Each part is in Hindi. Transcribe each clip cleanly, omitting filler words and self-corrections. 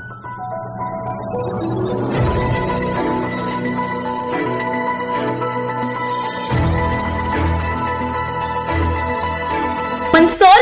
मंदसौर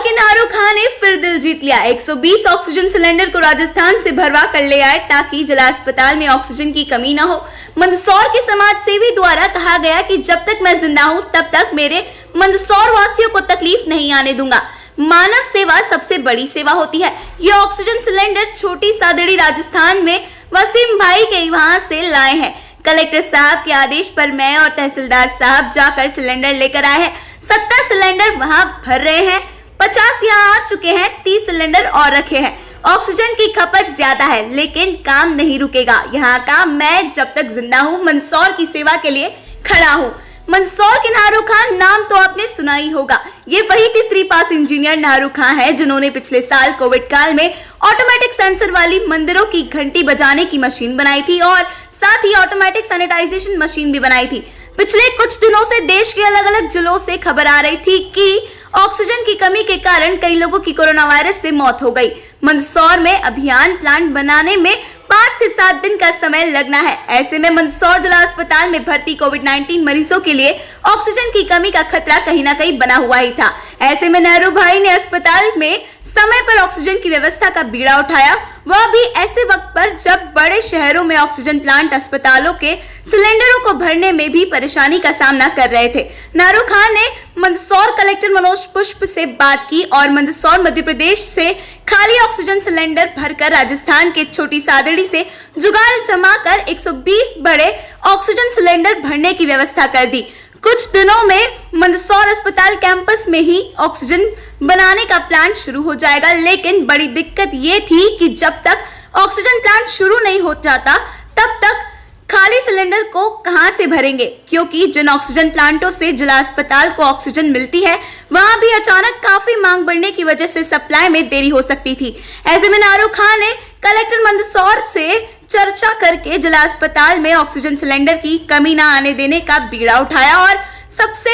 के नारो खां ने फिर दिल जीत लिया। 120 ऑक्सीजन सिलेंडर को राजस्थान से भरवा कर ले आए ताकि जिला अस्पताल में ऑक्सीजन की कमी न हो। मंदसौर के समाज सेवी द्वारा कहा गया कि जब तक मैं जिंदा हूं तब तक मेरे मंदसौर वासियों को तकलीफ नहीं आने दूंगा। मानव सेवा सबसे बड़ी सेवा होती है। ये ऑक्सीजन सिलेंडर छोटी सादड़ी राजस्थान में वसीम भाई के वहां से लाए हैं। कलेक्टर साहब के आदेश पर मैं और तहसीलदार साहब जाकर सिलेंडर लेकर आए हैं। 70 सिलेंडर वहां भर रहे हैं, 50 यहाँ आ चुके हैं, 30 सिलेंडर और रखे हैं। ऑक्सीजन की खपत ज्यादा है लेकिन काम नहीं रुकेगा। यहाँ का मैं जब तक जिंदा हूँ मंदसौर की सेवा के लिए खड़ा हूँ। मंदसौर के नारो खां नाम तो आपने सुना ही होगा। ये वही तीसरी पास इंजीनियर नारो खां है जिन्होंने पिछले साल कोविड काल में ऑटोमेटिक सेंसर वाली मंदिरों की घंटी बजाने की मशीन बनाई थी और साथ ही ऑटोमेटिक सैनिटाइजेशन मशीन भी बनाई थी। पिछले कुछ दिनों से देश के अलग अलग जिलों से खबर आ रही थी कि ऑक्सीजन की कमी के कारण कई लोगों की कोरोना वायरस से मौत हो गई। मंदसौर में अभियान प्लांट बनाने में 5 से 7 दिन का समय लगना है। ऐसे में मंदसौर जिला अस्पताल में भर्ती कोविड-19 मरीजों के लिए ऑक्सीजन की कमी का खतरा कहीं ना कहीं बना हुआ ही था। ऐसे में नेहरू भाई ने अस्पताल में समय पर ऑक्सीजन की व्यवस्था का बीड़ा उठाया, वह भी ऐसे वक्त पर जब बड़े शहरों में ऑक्सीजन प्लांट अस्पतालों के सिलेंडरों को भरने में भी परेशानी का सामना कर रहे थे। नारो खां ने मंदसौर कलेक्टर मनोज पुष्प से बात की और मंदसौर मध्य प्रदेश से खाली ऑक्सीजन सिलेंडर भरकर राजस्थान के छोटी सादड़ी से जुगाड़ जमाकर 120 बड़े ऑक्सीजन सिलेंडर भरने की व्यवस्था कर दी। कुछ दिनों में मंदसौर अस्पताल कैंपस में ही ऑक्सीजन बनाने का प्लांट शुरू हो जाएगा, लेकिन बड़ी दिक्कत ये थी कि जब तक ऑक्सीजन प्लांट शुरू नहीं हो जाता तब तक खाली सिलेंडर को कहां से भरेंगे, क्योंकि जिन ऑक्सीजन प्लांटों से जिला अस्पताल को ऑक्सीजन मिलती है वहां भी अचानक काफी मांग बढ़ने की वजह से सप्लाई में देरी हो सकती थी। ऐसे में नारो खां ने कलेक्टर मंदसौर से चर्चा करके जिला अस्पताल में ऑक्सीजन सिलेंडर की कमी ना आने देने का बीड़ा उठाया और सबसे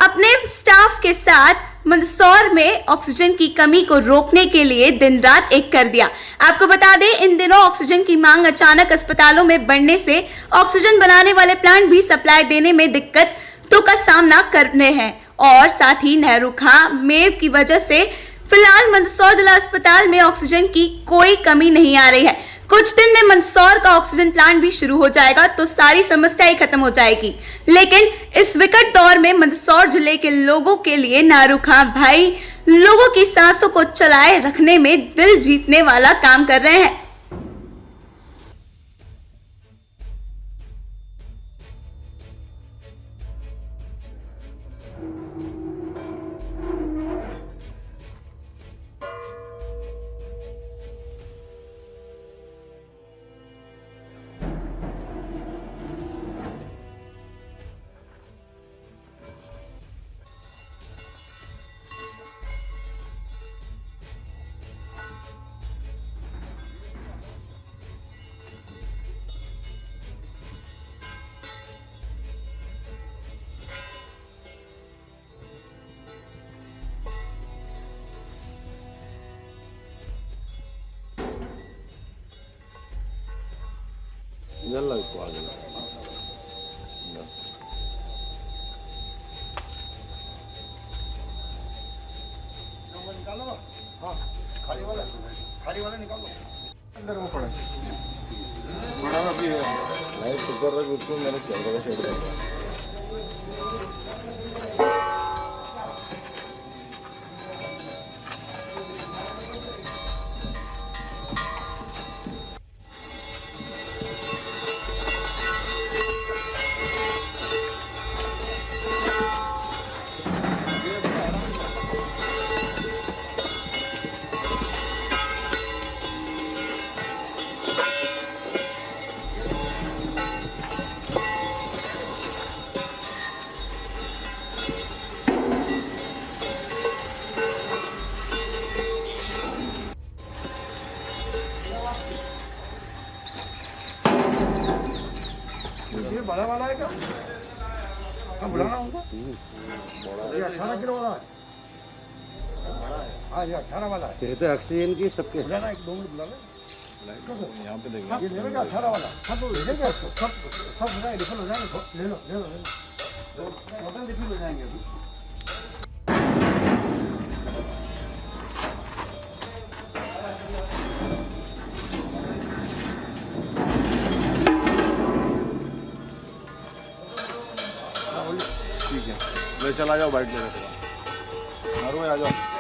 अपने स्टाफ के साथ मंदसौर में ऑक्सीजन की कमी को रोकने के लिए दिन रात एक कर दिया। आपको बता दें, इन दिनों ऑक्सीजन की मांग अचानक अस्पतालों में बढ़ने से ऑक्सीजन बनाने वाले प्लांट भी सप्लाई देने में दिक्कतों का सामना करने हैं और साथ ही नेहरू खां में की वजह से फिलहाल मंदसौर जिला अस्पताल में ऑक्सीजन की कोई कमी नहीं आ रही है। कुछ दिन में मंदसौर का ऑक्सीजन प्लांट भी शुरू हो जाएगा तो सारी समस्या ही खत्म हो जाएगी। लेकिन इस विकट दौर में मंदसौर जिले के लोगों के लिए नारो खां भाई लोगों की सांसों को चलाए रखने में दिल जीतने वाला काम कर रहे हैं। निकालो। हाँ, खाली वाला निकालो। अंदर वो पड़ा बड़ा अभी है। नहीं सुपर रख उसको मैंने कैमरा का शेड किया। ये बड़ा वाला है क्या? हाँ बुलाना होगा। ये 18 किलो वाला है। हाँ ये 18 वाला है। ये तो ऑक्सीजन की सबके बुलाना 1-2 मिनट बुला ले। यहाँ पे देखिए ये लेना क्या 18 वाला सब ले लेंगे इसको सब हो जाएगा रिफिल हो जाएगा ले लो टोटल रिफिल हो जाएंगे अभी ठीक है ले चला जाओ बाइक लेकर मारो आ जाओ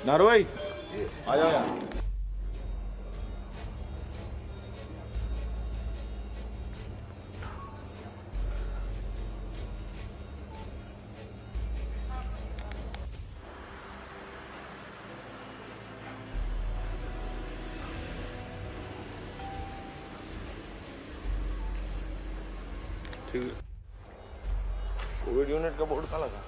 नारू भाई आ जाओ यार ठीक है कोविड यूनिट का बोर्ड कहाँ लगा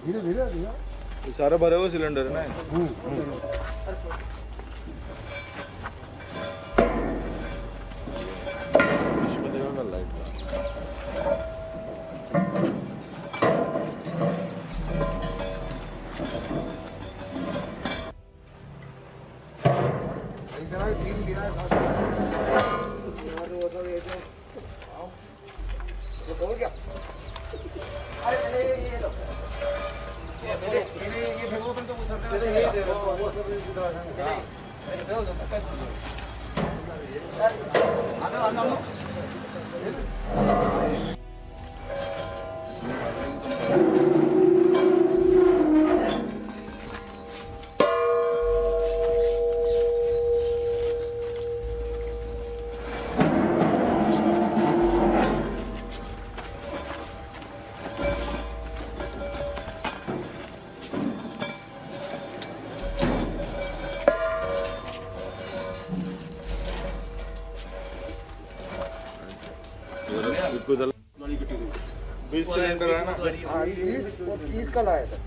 धीरे धीरे ये सारे भरे हुए सिलेंडर है ना इसमें देखो ना लाइट इधर तीन गिरा है वो क्या अरे ये लो ये फेंको तुम तो उतरते हैं ये वो सब इधर आ जाओ इसको 20 सिलेंडर है ना 30 का लाया था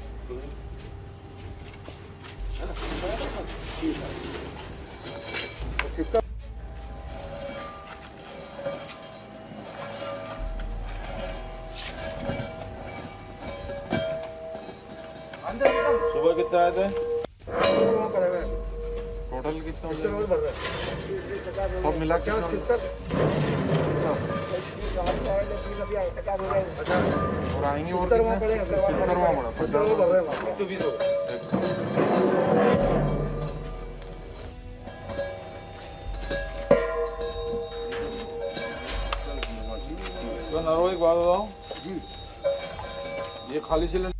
सुबह कितना आए थे टोटल कितना सब मिला के और आएंगे और कितने 70वां बड़ा 120 एक बात बताओ जी ये खाली सिलेंडर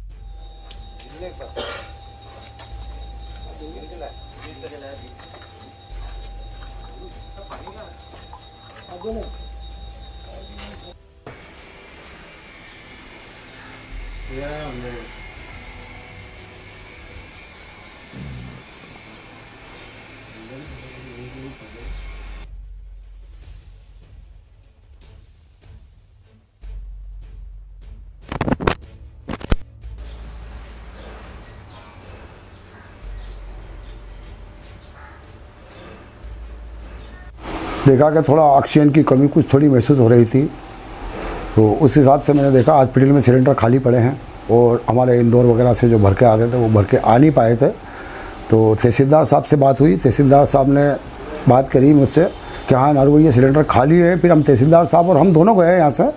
देखा कि थोड़ा ऑक्सीजन की कमी कुछ थोड़ी महसूस हो रही थी, तो उस हिसाब से मैंने देखा हॉस्पिटल में सिलेंडर खाली पड़े हैं और हमारे इंदौर वगैरह से जो भर के आ रहे थे वो भर के आ नहीं पाए थे। तो तहसीलदार साहब से बात हुई, तहसीलदार साहब ने बात करी मुझसे कि हाँ नारू ये सिलेंडर खाली है। फिर हम तहसीलदार साहब और हम दोनों गए यहाँ से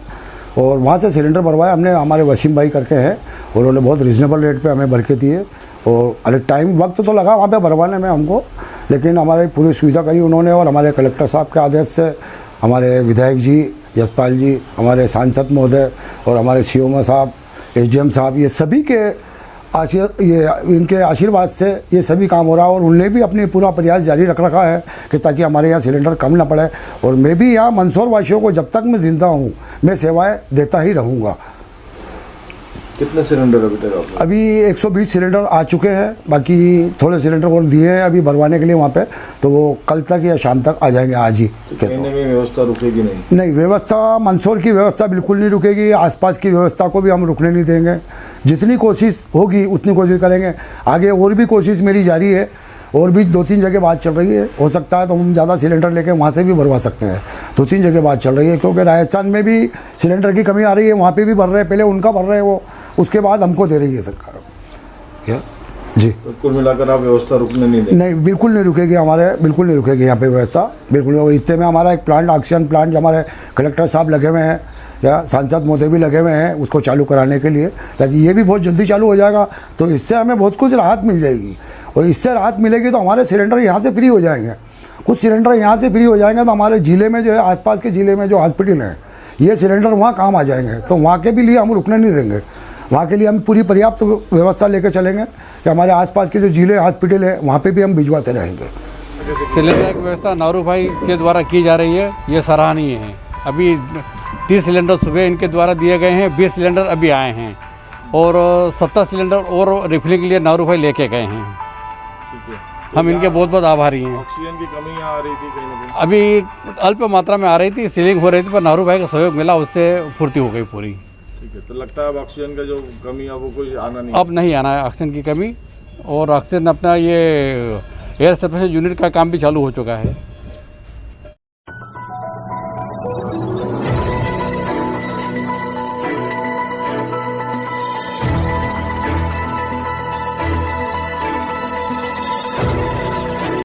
और वहाँ से सिलेंडर भरवाया हमने, हमारे वसीम भाई करके हैं, और उन्होंने बहुत रिजनेबल रेट पे हमें भर के दिए। और अरे टाइम वक्त तो लगा वहाँ पे भरवाने में हमको, लेकिन हमारी पूरी सुविधा करी उन्होंने। और हमारे कलेक्टर साहब के आदेश से हमारे विधायक जी यशपाल जी, हमारे सांसद महोदय और हमारे सीओ साहब, एसडीएम साहब, ये सभी के इनके आशीर्वाद से ये सभी काम हो रहा है। और उनने भी अपनी पूरा प्रयास जारी रख रखा है कि ताकि हमारे यहाँ सिलेंडर कम ना पड़े। और मैं भी यहाँ मंदसौर वासियों को जब तक मैं ज़िंदा हूँ मैं सेवाएं देता ही रहूँगा। कितने सिलेंडर अभी तक आपने? अभी 120 सिलेंडर आ चुके हैं, बाकी थोड़े सिलेंडर और दिए हैं अभी भरवाने के लिए वहाँ पे, तो वो कल तक या शाम तक आ जाएंगे आज ही। कहने में व्यवस्था रुकेगी नहीं? नहीं, व्यवस्था मंदसौर की व्यवस्था बिल्कुल नहीं रुकेगी। आसपास की व्यवस्था को भी हम रुकने नहीं देंगे। जितनी कोशिश होगी उतनी कोशिश करेंगे। आगे और भी कोशिश मेरी जारी है, और भी 2-3 जगह बात चल रही है। हो सकता है तो हम ज़्यादा सिलेंडर लेके वहाँ से भी भरवा सकते हैं। 2-3 जगह बात चल रही है, क्योंकि राजस्थान में भी सिलेंडर की कमी आ रही है, वहाँ पे भी भर रहे हैं। पहले उनका भर रहे हैं वो, उसके बाद हमको दे रही है सरकार। क्या जी, तो कुल मिलाकर आप व्यवस्था रुकने नहीं देंगे? नहीं, बिल्कुल नहीं रुकेगी हमारे, बिल्कुल नहीं रुकेगी यहाँ पे व्यवस्था, बिल्कुल। और इतने में हमारा एक प्लांट, ऑक्सीजन प्लांट हमारे कलेक्टर साहब लगे हुए हैं, या सांसद महोदय भी लगे हुए हैं उसको चालू कराने के लिए, ताकि ये भी बहुत जल्दी चालू हो जाएगा। तो इससे हमें बहुत कुछ राहत मिल जाएगी, और इससे राहत मिलेगी तो हमारे सिलेंडर यहाँ से फ्री हो जाएंगे। कुछ सिलेंडर यहाँ से फ्री हो जाएंगे तो हमारे ज़िले में जो है, आसपास के ज़िले में जो हॉस्पिटल हैं, ये सिलेंडर वहाँ काम आ जाएंगे। तो वहाँ के भी लिए हम रुकने नहीं देंगे। वहाँ के लिए हम पूरी पर्याप्त व्यवस्था लेकर चलेंगे कि हमारे आसपास के जो ज़िले हॉस्पिटल है वहाँ पे भी हम भिजवाते रहेंगे। सिलेंडर की व्यवस्था नारू भाई के द्वारा की जा रही है, ये सराहनीय है। अभी 30 सिलेंडर सुबह इनके द्वारा दिए गए हैं, 20 सिलेंडर अभी आए हैं, और 70 सिलेंडर और रिफिलिंग के लिए नारू भाई लेके गए हैं। हम इनके बहुत बहुत आभारी हैं। ऑक्सीजन की कमी यहाँ आ रही थी कहीं ना कहीं? अभी अल्प मात्रा में आ रही थी, सीलिंग हो रही थी, पर नारू भाई का सहयोग मिला, उससे पूर्ति हो गई पूरी। ठीक है, तो लगता है अब ऑक्सीजन का जो कमी है वो कोई आना नहीं? अब नहीं आना है ऑक्सीजन की कमी, और ऑक्सीजन अपना ये एयर सप्रेशन यूनिट का काम भी चालू हो चुका है।